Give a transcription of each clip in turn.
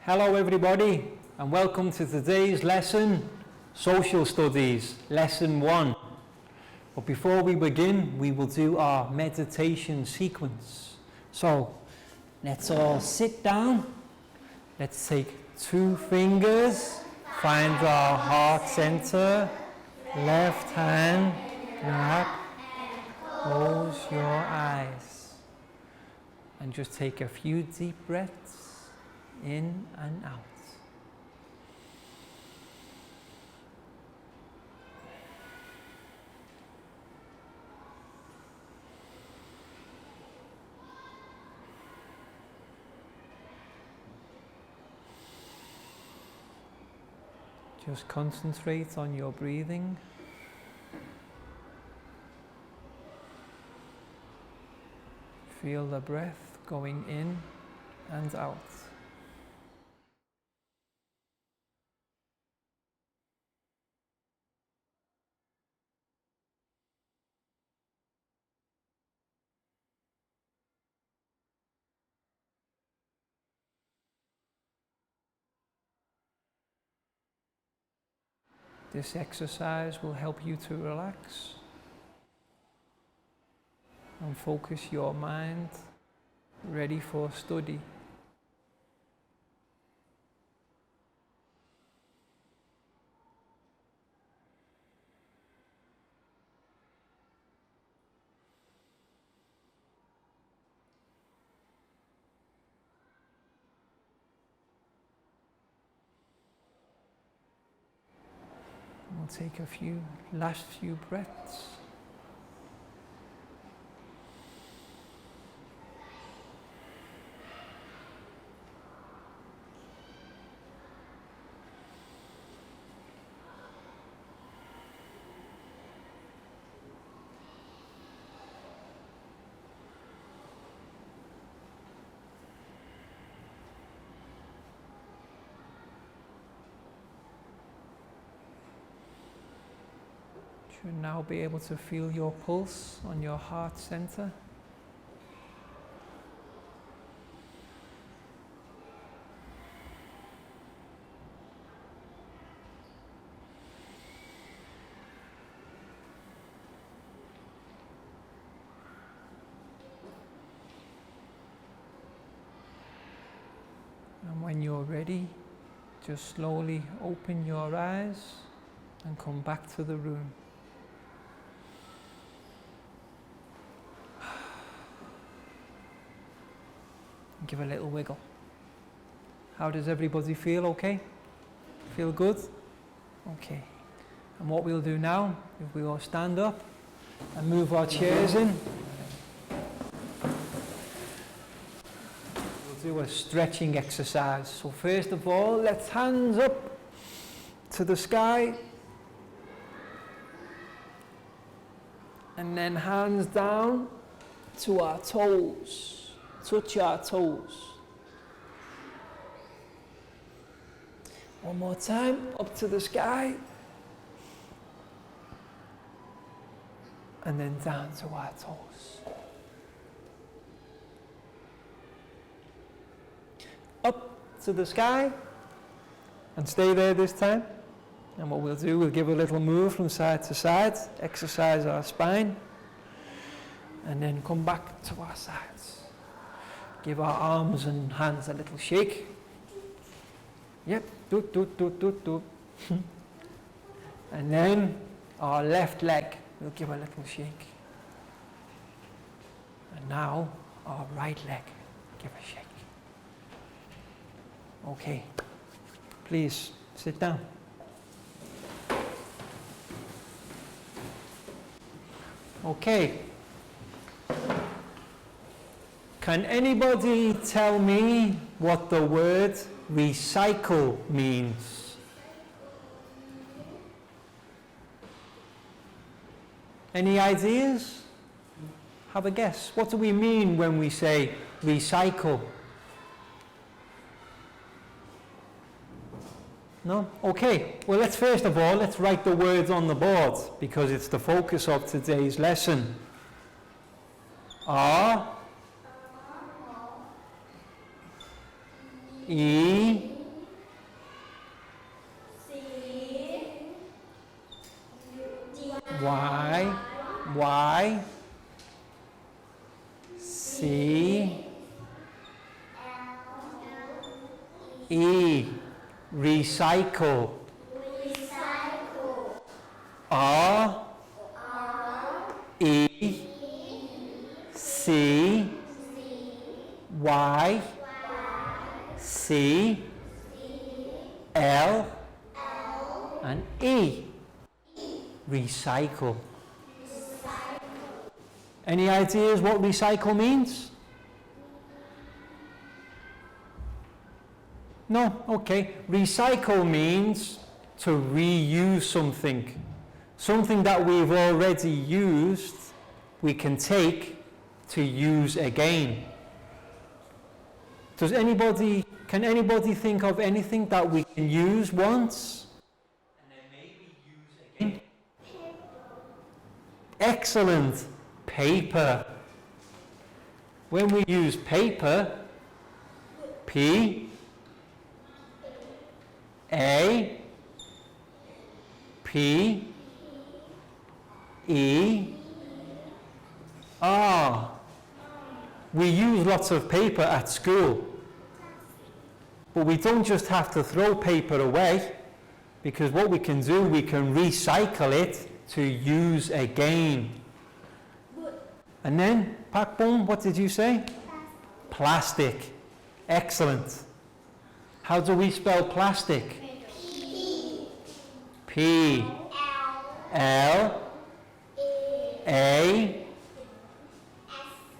Hello everybody, and welcome to today's lesson, Social Studies, Lesson 1. But before we begin, we will do our meditation sequence. So, let's all sit down. Let's take 2 fingers, find our heart center, left hand, clap, close your eyes, and just take a few deep breaths in and out. Just concentrate on your breathing. Feel the breath going in and out. This exercise will help you to relax and focus your mind ready for study. We'll take a last few breaths. You should now be able to feel your pulse on your heart center. And when you're ready, just slowly open your eyes and come back to the room. Give a little wiggle. How does everybody feel? Okay? Feel good? Okay. And what we'll do now, if we all stand up and move our chairs in, we'll do a stretching exercise. So first of all, let's hands up to the sky, and then hands down to our toes. Touch our toes. One more time, up to the sky. And then down to our toes. Up to the sky. And stay there this time. And what we'll do, we'll give a little move from side to side, exercise our spine, and then come back to our sides. Give our arms and hands a little shake. Yep, do. And then our left leg, we'll give a little shake. And now our right leg, give a shake. Okay, please sit down. Okay. Can anybody tell me what the word recycle means? Any ideas? Have a guess. What do we mean when we say recycle? No? Okay. Well, first of all, let's write the words on the board because it's the focus of today's lesson. R E Y, Y, C, E, recycle. R, E, C, Y, C, L, and E. Recycle. Any ideas what recycle means? No? Okay. Recycle means to reuse something. Something that we've already used, we can take to use again. Can anybody think of anything that we can use once and then maybe use again? Excellent. Paper. When we use paper, P, A, P, E, R. We use lots of paper at school, but we don't just have to throw paper away, because what we can do, we can recycle it to use again. And then, Pakbon, what did you say? Plastic. Excellent. How do we spell plastic? P, L, A,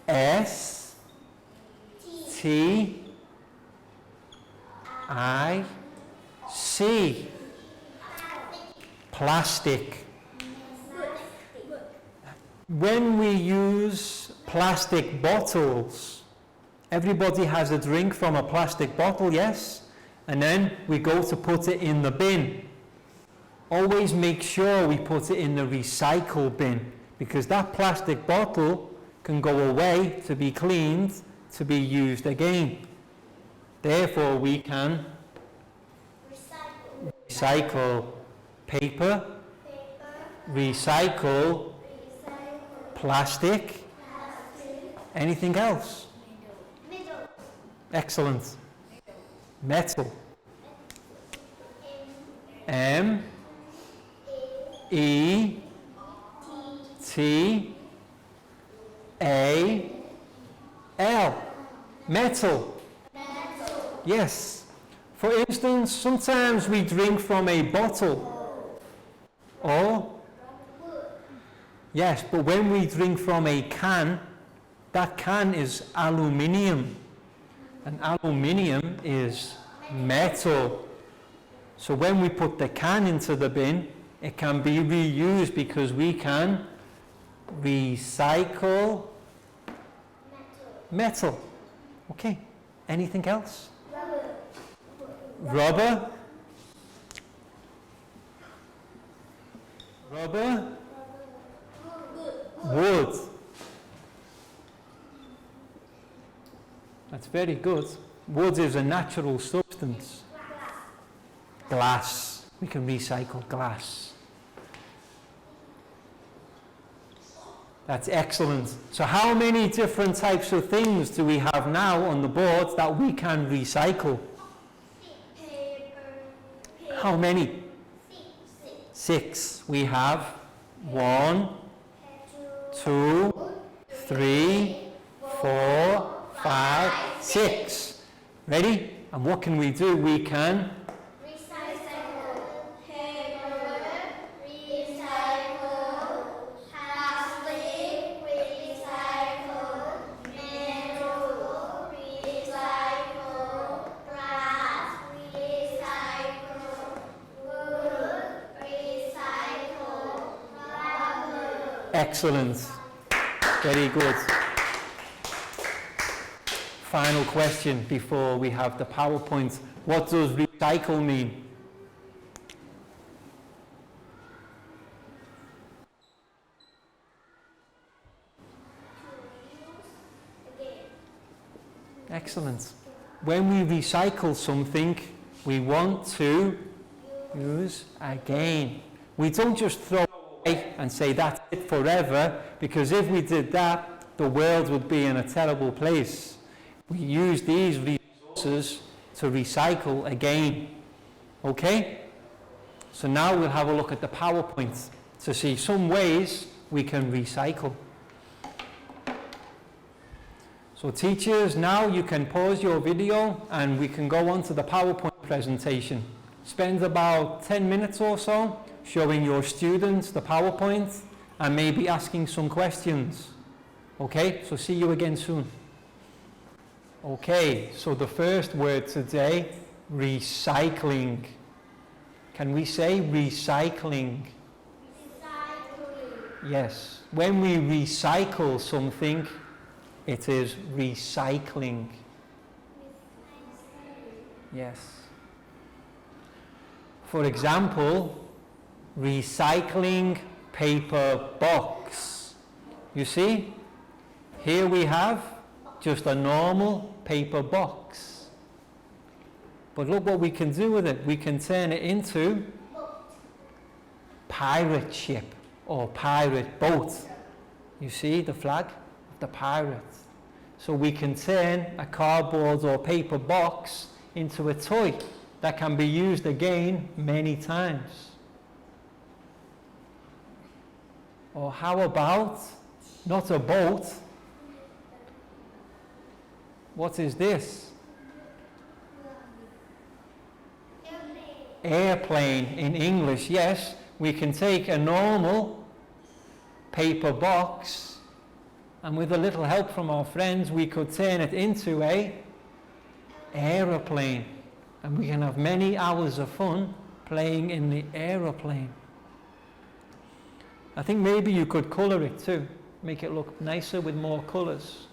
S, T, I, C. Plastic. When we use plastic bottles, everybody has a drink from a plastic bottle, yes? And then we go to put it in the bin. Always make sure we put it in the recycle bin, because that plastic bottle can go away to be cleaned, to be used again. Therefore, we can recycle paper, recycle plastic. Anything else? Excellent. Metal. M, E, T, A, L. Metal. Yes. For instance, sometimes we drink from a bottle. Or, yes, but when we drink from a can, that can is aluminium. And aluminium is metal. So when we put the can into the bin, it can be reused because we can recycle metal. Okay, anything else? Rubber. Rubber. Wood. That's very good. Wood is a natural substance. Glass. We can recycle glass. That's excellent. So how many different types of things do we have now on the board that we can recycle? How many? 6. We have 1, 2, 3, 4, 5, 6. Ready? And what can we do? We can recycle paper, recycle plastic, recycle metal, recycle glass, recycle wood, recycle rubber. Excellent. Very good. Final question before we have the PowerPoint. What does recycle mean? Excellent. When we recycle something, we want to use again. We don't just throw away and say that's it forever, because if we did that, the world would be in a terrible place. We use these resources to recycle again. Okay? So now we'll have a look at the PowerPoint to see some ways we can recycle. So teachers, now you can pause your video and we can go on to the PowerPoint presentation. Spend about 10 minutes or so showing your students the PowerPoint and maybe asking some questions. Okay, so see you again soon. Okay, so the first word today, recycling. Can we say recycling? Recycling. Yes, when we recycle something, it is recycling. Yes. For example, recycling paper box. You see, here we have just a normal paper box. But look what we can do with it. We can turn it into pirate ship or pirate boat. You see the flag of the pirate. So we can turn a cardboard or paper box into a toy that can be used again many times. Or how about not a boat? What is this? Airplane in English, yes. We can take a normal paper box and with a little help from our friends we could turn it into an aeroplane, and we can have many hours of fun playing in the aeroplane. I think maybe you could colour it too, make it look nicer with more colours.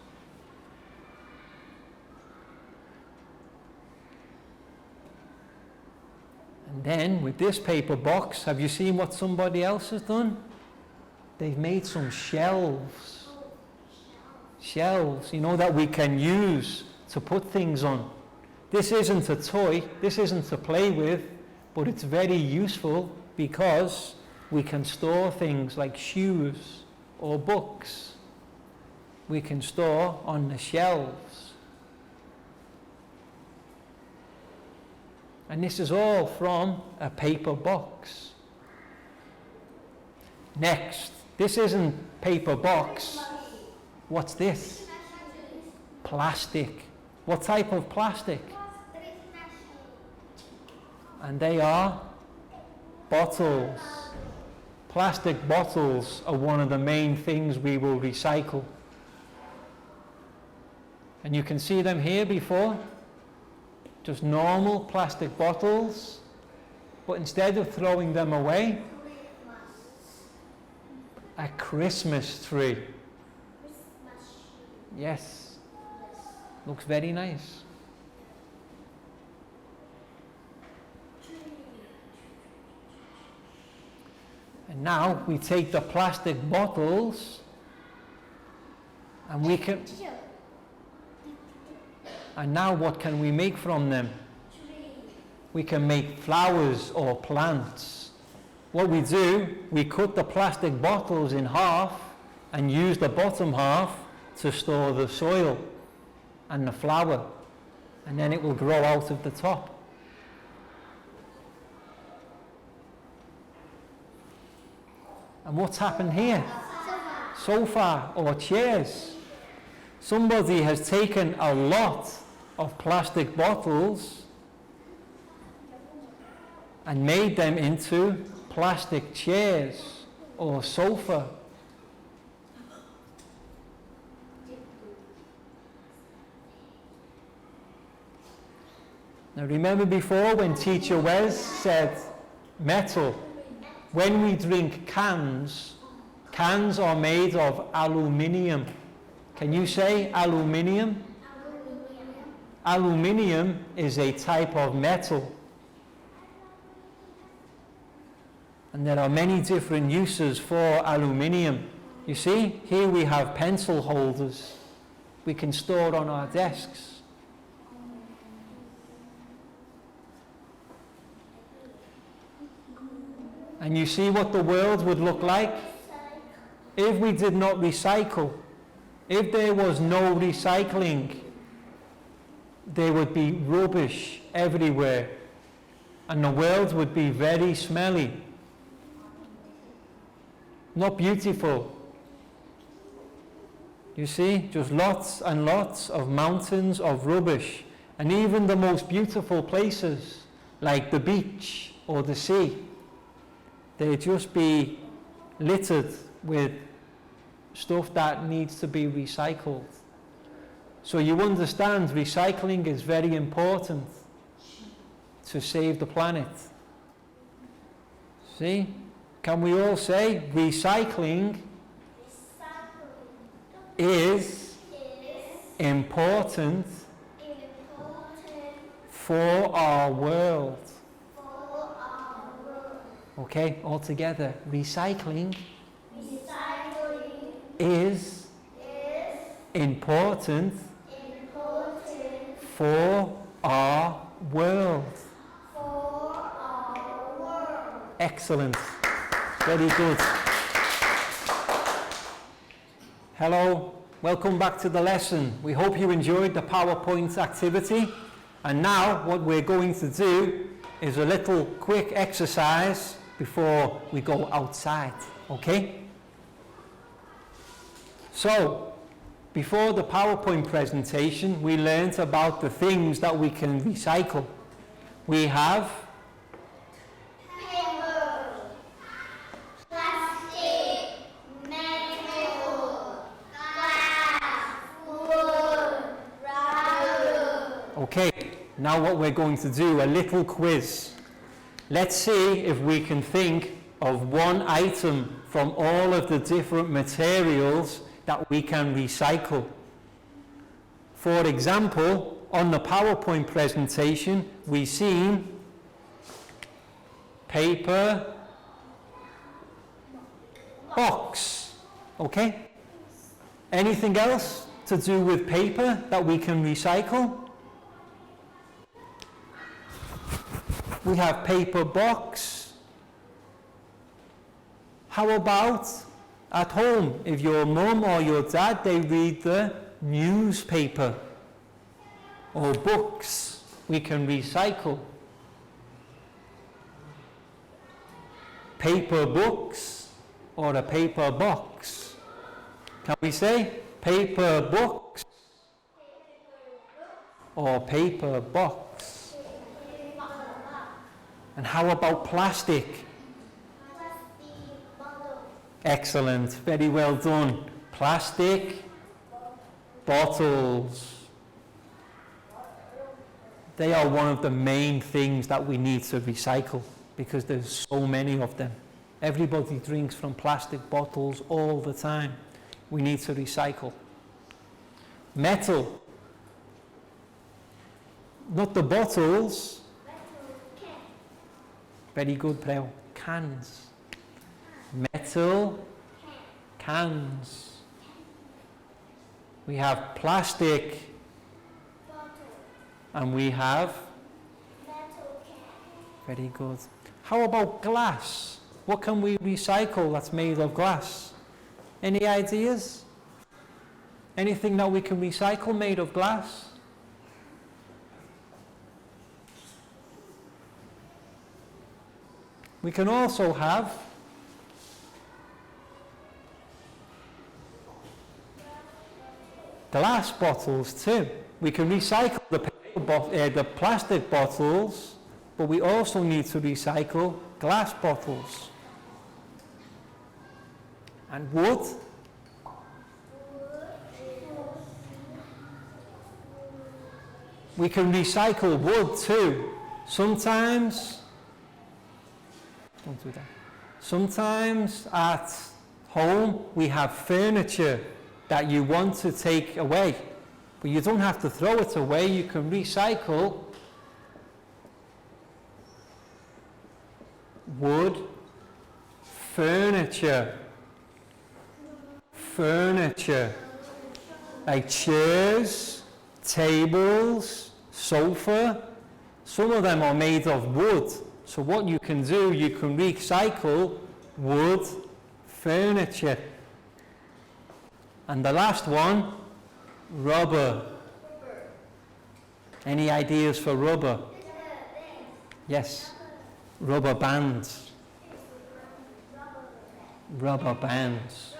And then with this paper box, have you seen what somebody else has done? They've made some shelves. Shelves, you know, that we can use to put things on. This isn't a toy, this isn't to play with, but it's very useful because we can store things like shoes or books. We can store on the shelves. And this is all from a paper box. Next, this isn't paper box. What's this? Plastic. What type of plastic? And they are bottles. Plastic bottles are one of the main things we will recycle. And you can see them here before. Just normal plastic bottles, but instead of throwing them away, a Christmas tree. Yes, looks very nice. And now we take the plastic bottles and we can... And now what can we make from them? We can make flowers or plants. What we do, we cut the plastic bottles in half and use the bottom half to store the soil and the flower, and then it will grow out of the top. And what's happened here? Sofa or chairs. Somebody has taken a lot of plastic bottles and made them into plastic chairs or sofa. Now remember before when Teacher Wes said metal, when we drink cans, cans are made of aluminium. Can you say aluminium? Aluminium is a type of metal. And there are many different uses for aluminium. You see, here we have pencil holders we can store on our desks. And you see what the world would look like if we did not recycle. If there was no recycling, there would be rubbish everywhere, and the world would be very smelly. Not beautiful. You see, just lots and lots of mountains of rubbish, and even the most beautiful places, like the beach or the sea, they'd just be littered with stuff that needs to be recycled. So you understand, recycling is very important to save the planet. See? Can we all say recycling is important for our world? Okay, all together. Recycling is important for our world. Excellent. Very good. Hello, welcome back to the lesson. We hope you enjoyed the PowerPoint activity. And now what we're going to do is a little quick exercise before we go outside, okay? So, before the PowerPoint presentation, we learned about the things that we can recycle. We have paper, plastic, metal, glass, wood, rubber. Okay, now what we're going to do, a little quiz. Let's see if we can think of one item from all of the different materials that we can recycle. For example, on the PowerPoint presentation, we've seen paper box. Okay? Anything else to do with paper that we can recycle? We have paper box. How about at home, if your mum or your dad, they read the newspaper or books, we can recycle. Paper books or a paper box. Can we say paper books or paper box? And how about plastic? Excellent, very well done. Plastic bottles. They are one of the main things that we need to recycle because there's so many of them. Everybody drinks from plastic bottles all the time. We need to recycle. Metal. Not the bottles. Very good, Preo. Cans. Metal cans. We have plastic and we have Metal can. very good. How about glass? What can we recycle that's made of glass? Any ideas? Anything that we can recycle made of glass? We can also have glass bottles too. We can recycle the plastic bottles, but we also need to recycle glass bottles. And wood. We can recycle wood too. Sometimes, don't do that. Sometimes at home we have furniture that you want to take away, but you don't have to throw it away. You can recycle wood furniture. Furniture like chairs, tables, sofa. Some of them are made of wood, So what you can do, you can recycle wood, furniture. And the last one, rubber. Any ideas for rubber? Yes, rubber bands. Rubber bands.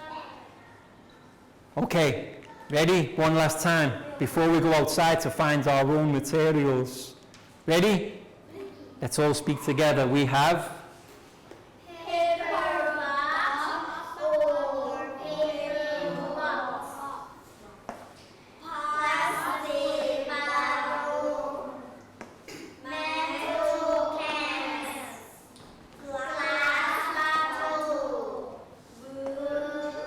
Okay, ready? One last time before we go outside to find our own materials. Ready? Let's all speak together. We have Paper box or paper box. Plastic bottle. Metal cans. Glass bottle. Wood.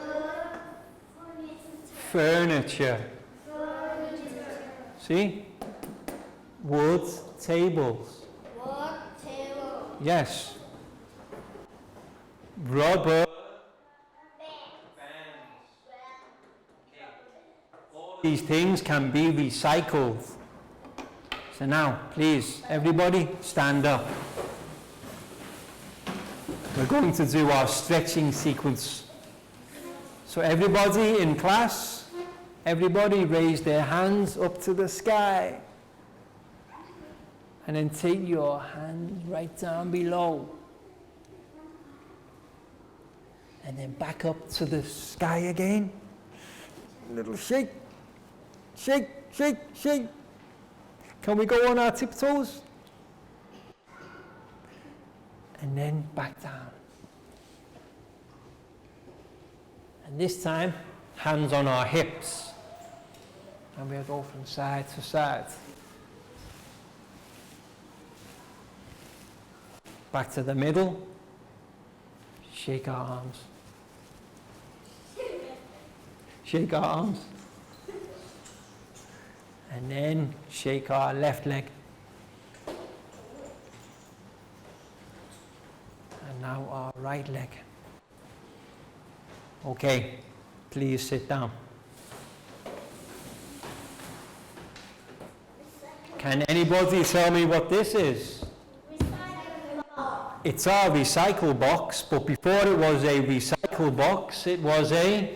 furniture. See? Wood tables. Wood table. Yes. Rubber. These things can be recycled. So now, please, everybody, stand up. We're going to do our stretching sequence. So everybody in class, everybody raise their hands up to the sky. And then take your hand right down below. And then back up to the sky again. Little shake. Shake, shake, shake. Can we go on our tiptoes? And then back down. And this time, hands on our hips. And we'll go from side to side. Back to the middle. Shake our arms. Shake our arms. And then shake our left leg. And now our right leg. Okay, please sit down. Can anybody tell me what this is? It's our recycle box, but before it was a recycle box, it was a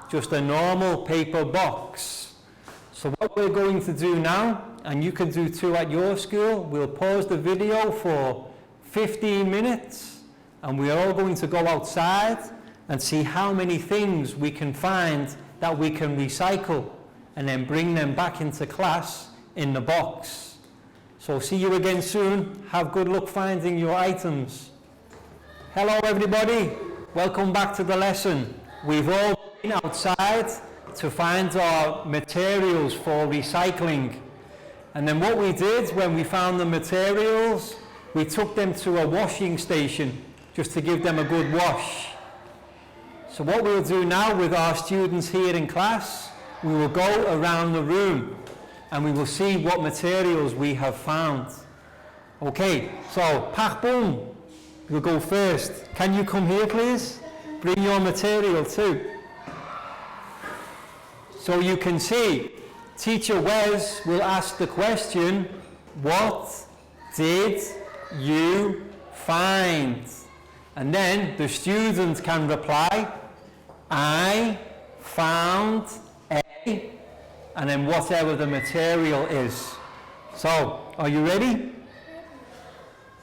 just a normal paper box. So what we're going to do now, and you can do too at your school, we'll pause the video for 15 minutes and we're all going to go outside and see how many things we can find that we can recycle and then bring them back into class in the box. So see you again soon. Have good luck finding your items. Hello everybody, welcome back to the lesson. We've all been outside to find our materials for recycling. And then what we did when we found the materials, we took them to a washing station just to give them a good wash. So what we'll do now with our students here in class, we will go around the room and we will see what materials we have found. Okay, so Pak Boom, you'll go first. Can you come here please? Bring your material too. So you can see, Teacher Wes will ask the question, what did you find? And then the student can reply, I found a, and then whatever the material is. So, are you ready?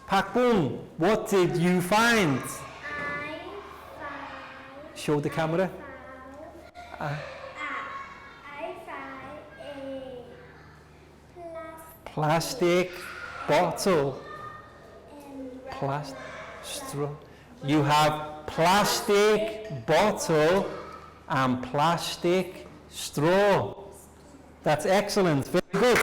Pak Boom, what did you find? Show the camera. I found a Plastic bottle. Straw. You have plastic bottle and plastic straw. That's excellent. Very good.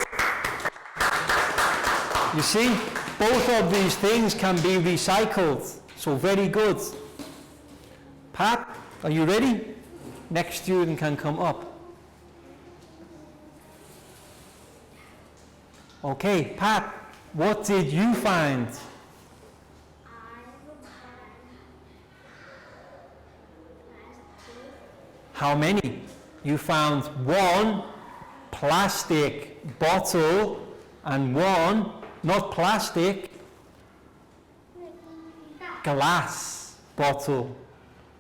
You see, both of these things can be recycled. So very good. Pat, are you ready? Next student can come up. Okay, Pat, what did you find? How many? You found one plastic bottle and one not plastic, glass bottle.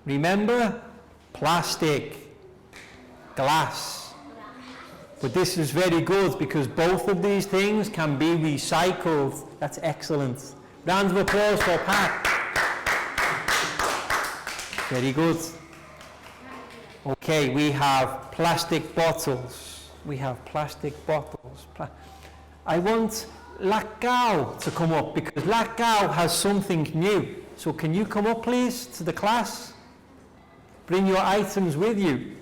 Remember? Plastic, glass. But this is very good because both of these things can be recycled. That's excellent. Round of applause for Pat. Very good. Okay, we have plastic bottles. We have plastic bottles. I want Lakau to come up because Lakau has something new. So can you come up please to the class? Bring your items with you.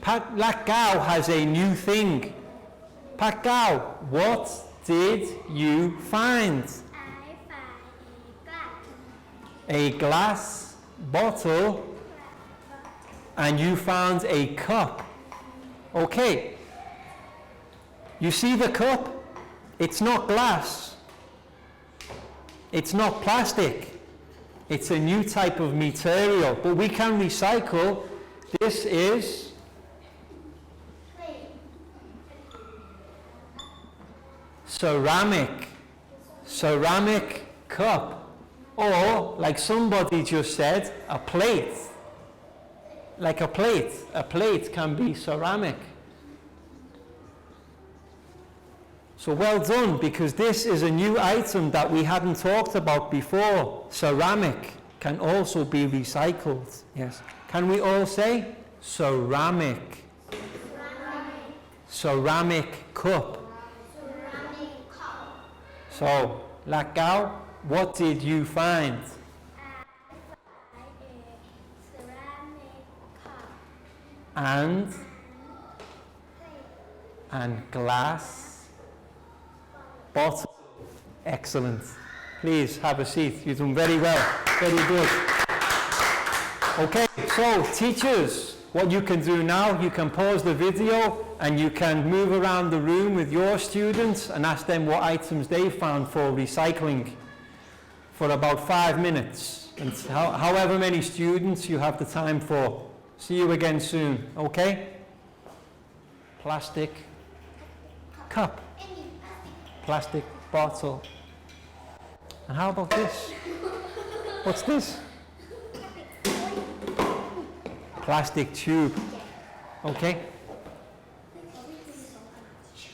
Lakau has a new thing. Pakau, what did you find? I find A glass bottle, and you found a cup. Okay. You see the cup? It's not glass. It's not plastic. It's a new type of material, but we can recycle. This is ceramic cup, or like somebody just said, a plate. Like a plate can be ceramic. So well done, because this is a new item that we hadn't talked about before. Ceramic can also be recycled. Yes. Can we all say ceramic? Ceramic cup. So, Lakau, what did you find? And glass bottle. Excellent. Please have a seat. You've done very well. Very good. Okay, so teachers, what you can do now, you can pause the video and you can move around the room with your students and ask them what items they found for recycling for about 5 minutes. And however many students you have the time for. See you again soon, okay? Plastic cup, plastic bottle. And how about this? What's this? Plastic tube, okay?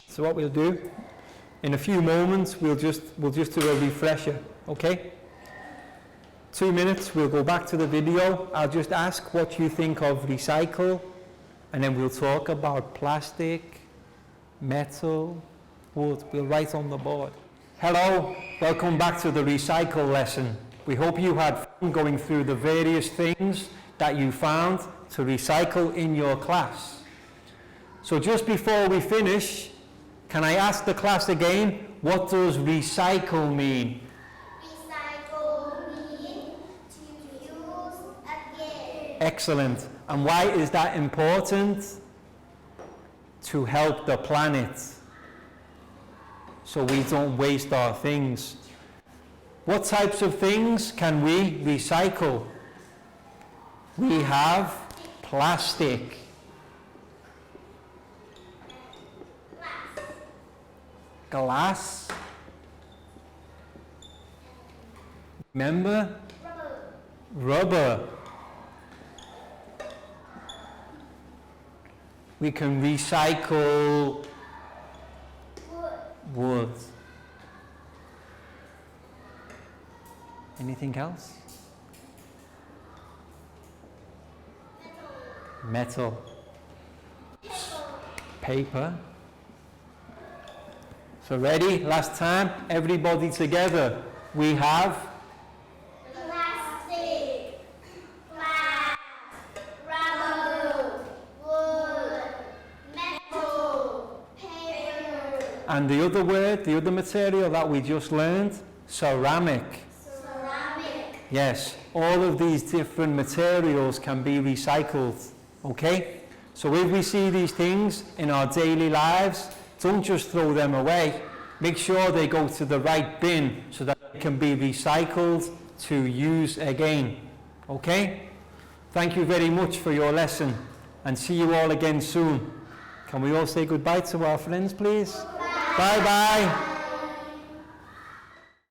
So what we'll do, in a few moments, we'll just do a refresher, okay? 2 minutes, we'll go back to the video. I'll just ask what you think of recycle, and then we'll talk about plastic, metal, wood. We'll write on the board. Hello, welcome back to the recycle lesson. We hope you had fun going through the various things that you found to recycle in your class. So just before we finish, can I ask the class again, what does recycle mean? Recycle means to use again. Excellent. And why is that important? To help the planet, so we don't waste our things. What types of things can we recycle? We have plastic, glass, remember? Rubber. We can recycle wood. Anything else? Metal. Paper. So ready? Last time, everybody together. We have Plastic, glass, rubber, wood, metal, paper. and the other word, the other material that we just learned, ceramic. Ceramic. Yes, all of these different materials can be recycled, okay? So if we see these things in our daily lives, don't just throw them away. Make sure they go to the right bin so that they can be recycled to use again, okay? Thank you very much for your lesson, and see you all again soon. Can we all say goodbye to our friends, please? Bye bye.